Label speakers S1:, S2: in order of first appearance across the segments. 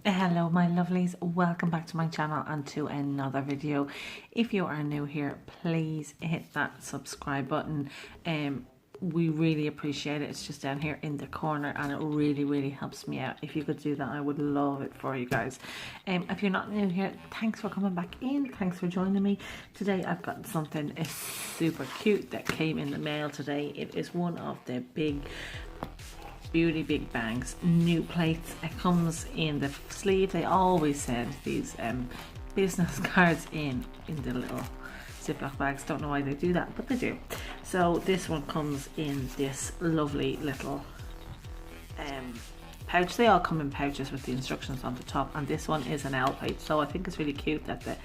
S1: Hello my lovelies, welcome back to my channel and to another video. If you are new here, please hit that subscribe button. We really appreciate it. It's just down here in the corner and it really helps me out. If you could do that, I would love it for you guys. If you're not new here, thanks for coming back in, thanks for joining me. Today I've got something super cute that came in the mail today. It is one of the Beauty Big Bang's new plates. It comes in the sleeve. They always send these business cards in the little Ziploc bags. Don't know why they do that, but they do. So this one comes in this lovely little pouch. They all come in pouches with the instructions on the top, and this one is an L plate, so I think it's really cute that the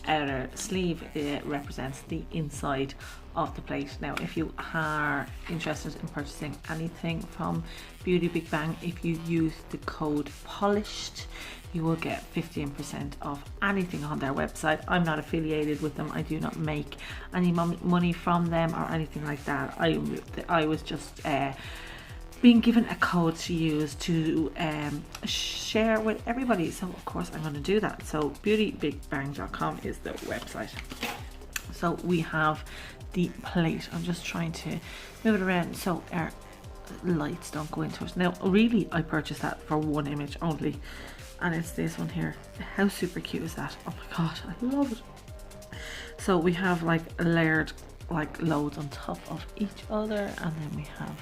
S1: outer sleeve represents the inside of the plate. Now if you are interested in purchasing anything from Beauty Big Bang, if you use the code POLISHED, you will get 15% off anything on their website. I'm not affiliated with them. I do not make any money from them or anything like that. I was just being given a code to use to share with everybody, so of course I'm going to do that. So beautybigbang.com is the website. So we have the plate. I'm just trying to move it around so our lights don't go into it. Now really I purchased that for one image only, and it's this one here. How super cute is that? Oh my god, I love it. So we have like layered like loads on top of each other, and then we have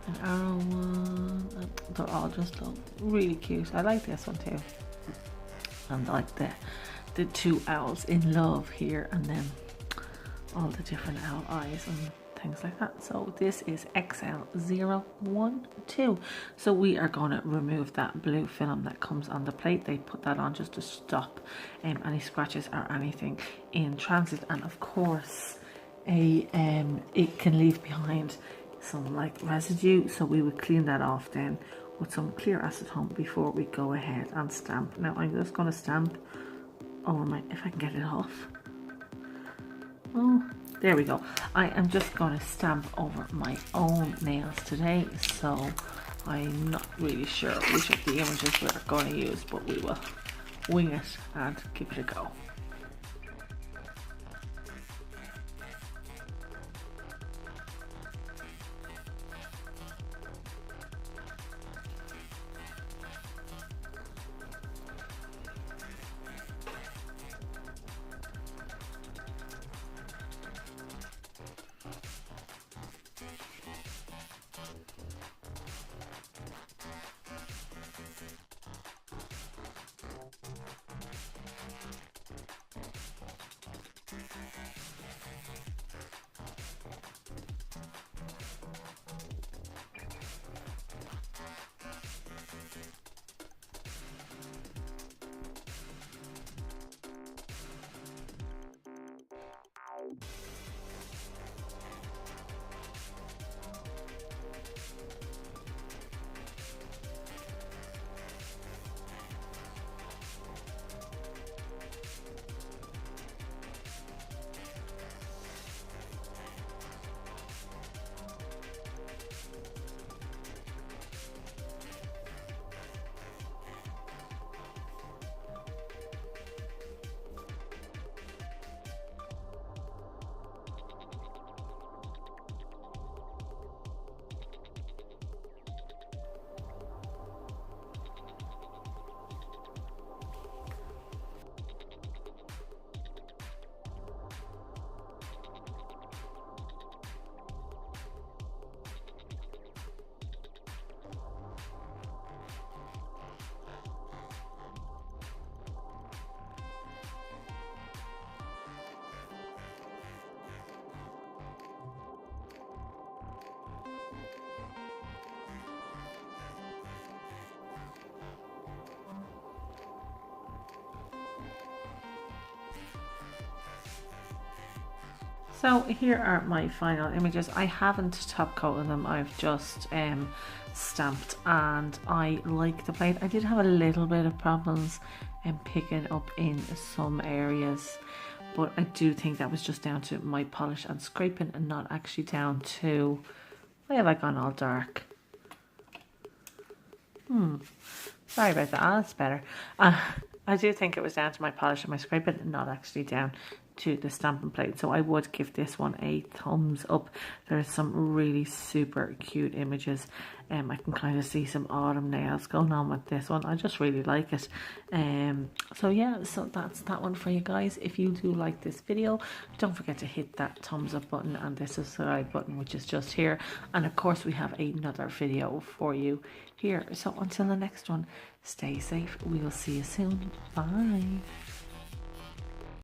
S1: an arrow one. They're all just look really cute. I like this one too, and like the two owls in love here, and then all the different owl eyes and things like that. So this is XL012. So we are going to remove that blue film that comes on the plate. They put that on just to stop any scratches or anything in transit, and of course it can leave behind some like residue, so we would clean that off then with some clear acetone before we go ahead and stamp. Now I'm just going to stamp over my, if I can get it off. Oh, there we go. I am just going to stamp over my own nails today, so I'm not really sure which of the images we're going to use, but we will wing it and give it a go. So here are my final images. I haven't top coated them, I've just stamped, and I like the plate. I did have a little bit of problems picking up in some areas, but I do think that was just down to my polish and scraping and not actually down to, why have I gone all dark? Sorry about that. That's better. I do think it was down to my polish and my scraping, not actually down to the stamping plate. So I would give this one a thumbs up. There's some really super cute images. I can kind of see some autumn nails going on with this one. I just really like it. So yeah, so that's that one for you guys. If you do like this video, don't forget to hit that thumbs up button and the subscribe button, which is just here. And of course we have another video for you here. So until the next one, stay safe. We will see you soon. Bye.